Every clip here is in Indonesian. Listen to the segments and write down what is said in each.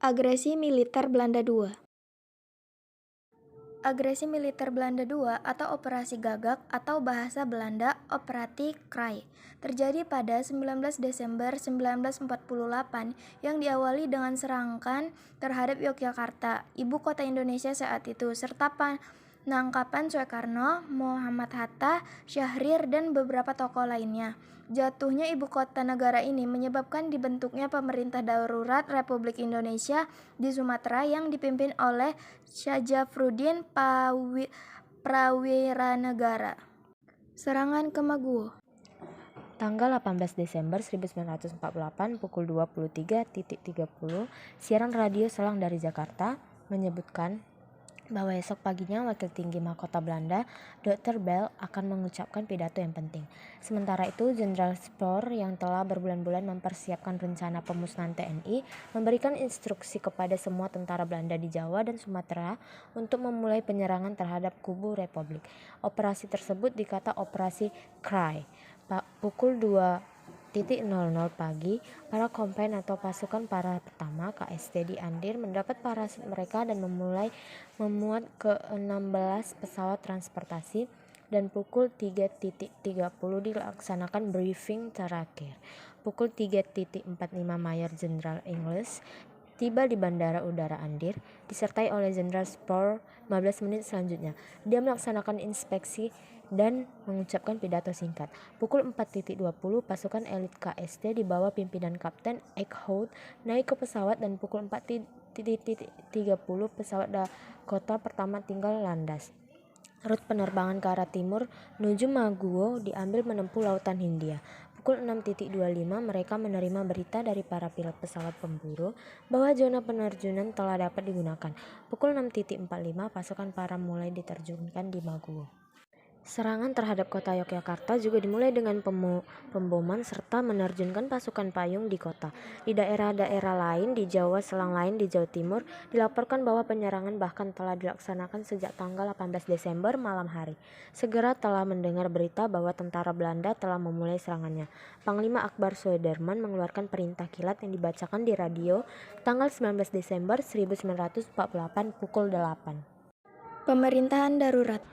Agresi militer Belanda II. Agresi militer Belanda II atau Operasi Gagak atau bahasa Belanda Operati Kraai terjadi pada 19 Desember 1948 yang diawali dengan serangan terhadap Yogyakarta, ibu kota Indonesia saat itu, serta penangkapan Soekarno, Muhammad Hatta, Syahrir, dan beberapa tokoh lainnya. Jatuhnya ibu kota negara ini menyebabkan dibentuknya pemerintah darurat Republik Indonesia di Sumatera yang dipimpin oleh Syajafruddin Prawiranegara. Serangan ke Maguwo. Tanggal 18 Desember 1948 pukul 23.30, siaran radio Selang dari Jakarta menyebutkan bahwa esok paginya Wakil Tinggi Mahkota Belanda, Dr. Bell, akan mengucapkan pidato yang penting. Sementara itu, Jenderal Spoor yang telah berbulan-bulan mempersiapkan rencana pemusnahan TNI memberikan instruksi kepada semua tentara Belanda di Jawa dan Sumatera untuk memulai penyerangan terhadap kubu Republik. Operasi tersebut dikata Operasi Kraai. Pukul 2.00 pagi, para kompen atau pasukan para pertama KST di Andir mendapat parasit mereka dan mulai memuat ke 16 pesawat transportasi, dan pukul 3.30 dilaksanakan briefing terakhir. Pukul 3.45 Mayor Jenderal Inglis tiba di Bandara Udara Andir disertai oleh Jenderal Spoor. 15 menit selanjutnya, dia melaksanakan inspeksi dan mengucapkan pidato singkat. Pukul 4.20 pasukan elit KST di bawah pimpinan Kapten Eickhout naik ke pesawat, dan pukul 4.30 pesawat Dakota pertama tinggal landas. Rute penerbangan ke arah timur menuju Maguwo diambil menempuh Lautan Hindia. Pukul 6.25 mereka menerima berita dari para pilot pesawat pemburu bahwa zona penerjunan telah dapat digunakan. Pukul 6.45 pasukan para mulai diterjunkan di Maguwo. Serangan terhadap kota Yogyakarta juga dimulai dengan pemboman serta menerjunkan pasukan payung di kota. Di daerah-daerah lain di Jawa, Selang lain di Jawa Timur, dilaporkan bahwa penyerangan bahkan telah dilaksanakan sejak tanggal 18 Desember malam hari. Segera telah mendengar berita bahwa tentara Belanda telah memulai serangannya. Panglima Akbar Sudirman mengeluarkan perintah kilat yang dibacakan di radio tanggal 19 Desember 1948 pukul 8. Pemerintahan darurat.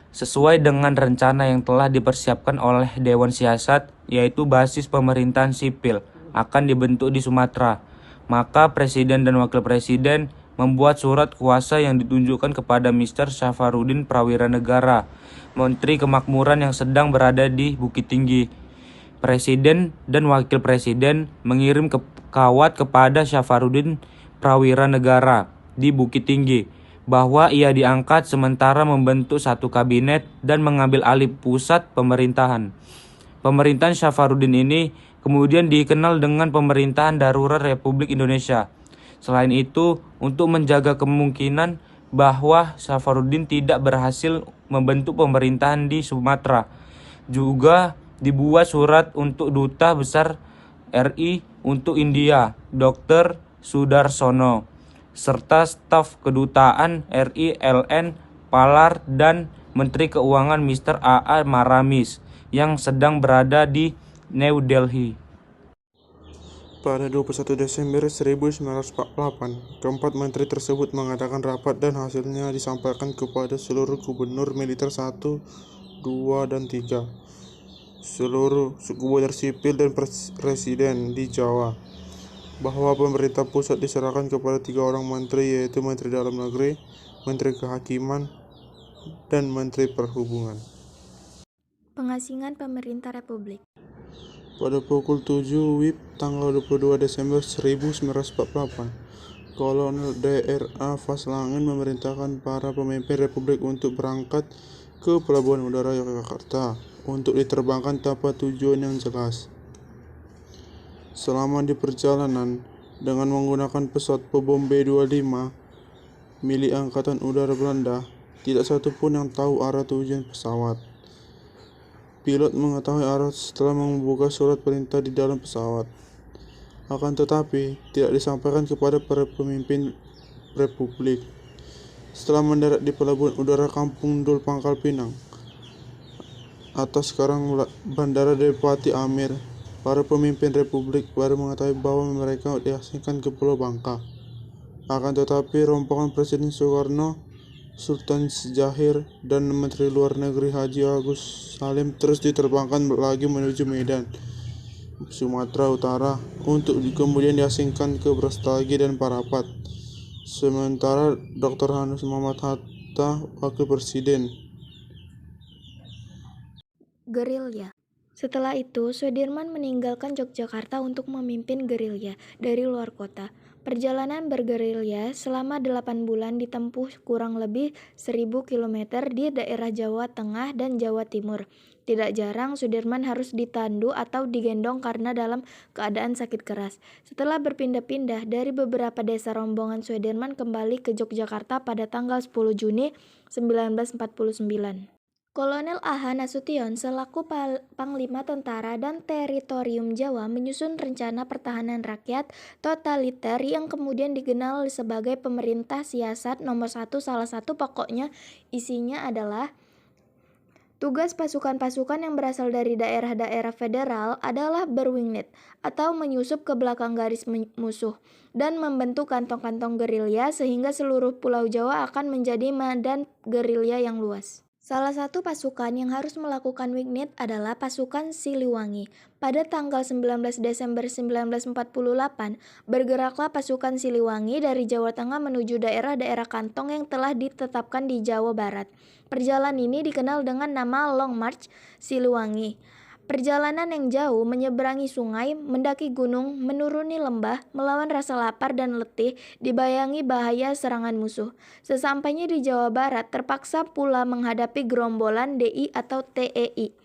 Sesuai dengan rencana yang telah dipersiapkan oleh Dewan Siasat, yaitu basis pemerintahan sipil akan dibentuk di Sumatera, maka Presiden dan Wakil Presiden membuat surat kuasa yang ditunjukkan kepada Mr. Syafruddin Prawiranegara, Menteri Kemakmuran yang sedang berada di Bukit Tinggi. Presiden dan Wakil Presiden mengirim kawat kepada Syafruddin Prawiranegara di Bukit Tinggi bahwa ia diangkat sementara membentuk satu kabinet dan mengambil alih pusat pemerintahan. Pemerintahan Syafruddin ini kemudian dikenal dengan Pemerintahan Darurat Republik Indonesia. Selain itu, untuk menjaga kemungkinan bahwa Syafruddin tidak berhasil membentuk pemerintahan di Sumatera, juga dibuat surat untuk Duta Besar RI untuk India, Dr. Sudarsono, serta staf kedutaan RI LN Palar dan Menteri Keuangan Mr. A.A. Maramis yang sedang berada di New Delhi. Pada 21 Desember 1948, keempat menteri tersebut mengadakan rapat dan hasilnya disampaikan kepada seluruh gubernur militer 1, 2, dan 3, seluruh gubernur sipil dan presiden di Jawa, bahwa pemerintah pusat diserahkan kepada 3 orang menteri, yaitu Menteri Dalam Negeri, Menteri Kehakiman, dan Menteri Perhubungan. Pengasingan pemerintah Republik. Pada pukul 7 WIB tanggal 22 Desember 1948, Kolonel Dr.A. Faslangen memerintahkan para pemimpin Republik untuk berangkat ke Pelabuhan Udara Yogyakarta untuk diterbangkan tanpa tujuan yang jelas. Selama di perjalanan dengan menggunakan pesawat pebom B-25 milik Angkatan Udara Belanda, tidak satu pun yang tahu arah tujuan pesawat. Pilot mengetahui arah setelah membuka surat perintah di dalam pesawat. Akan tetapi, tidak disampaikan kepada para pemimpin Republik. Setelah mendarat di Pelabuhan Udara Kampung Dul Pangkal Pinang, atau sekarang Bandara Depati Amir, para pemimpin Republik baru mengetahui bahwa mereka diasingkan ke Pulau Bangka. Akan tetapi rombongan Presiden Soekarno, Sultan Syahrir, dan Menteri Luar Negeri Haji Agus Salim terus diterbangkan lagi menuju Medan, Sumatera Utara, untuk kemudian diasingkan ke Brastagi dan Parapat. Sementara Dr. Hanus Muhammad Hatta, Wakil Presiden. Gerilya. Setelah itu, Sudirman meninggalkan Yogyakarta untuk memimpin gerilya dari luar kota. Perjalanan bergerilya selama 8 bulan ditempuh kurang lebih 1000 km di daerah Jawa Tengah dan Jawa Timur. Tidak jarang Sudirman harus ditandu atau digendong karena dalam keadaan sakit keras. Setelah berpindah-pindah dari beberapa desa, rombongan Sudirman kembali ke Yogyakarta pada tanggal 10 Juni 1949. Kolonel A.H. Nasution selaku Panglima Tentara dan Teritorium Jawa menyusun rencana pertahanan rakyat totaliter yang kemudian dikenal sebagai Pemerintah Siasat Nomor 1. Salah satu pokoknya isinya adalah tugas pasukan-pasukan yang berasal dari daerah-daerah federal adalah berwinglet atau menyusup ke belakang garis musuh dan membentuk kantong-kantong gerilya sehingga seluruh Pulau Jawa akan menjadi medan gerilya yang luas. Salah satu pasukan yang harus melakukan winglet adalah pasukan Siliwangi. Pada tanggal 19 Desember 1948, bergeraklah pasukan Siliwangi dari Jawa Tengah menuju daerah-daerah kantong yang telah ditetapkan di Jawa Barat. Perjalanan ini dikenal dengan nama Long March Siliwangi. Perjalanan yang jauh, menyeberangi sungai, mendaki gunung, menuruni lembah, melawan rasa lapar dan letih, dibayangi bahaya serangan musuh. Sesampainya di Jawa Barat, terpaksa pula menghadapi gerombolan DI atau TEI.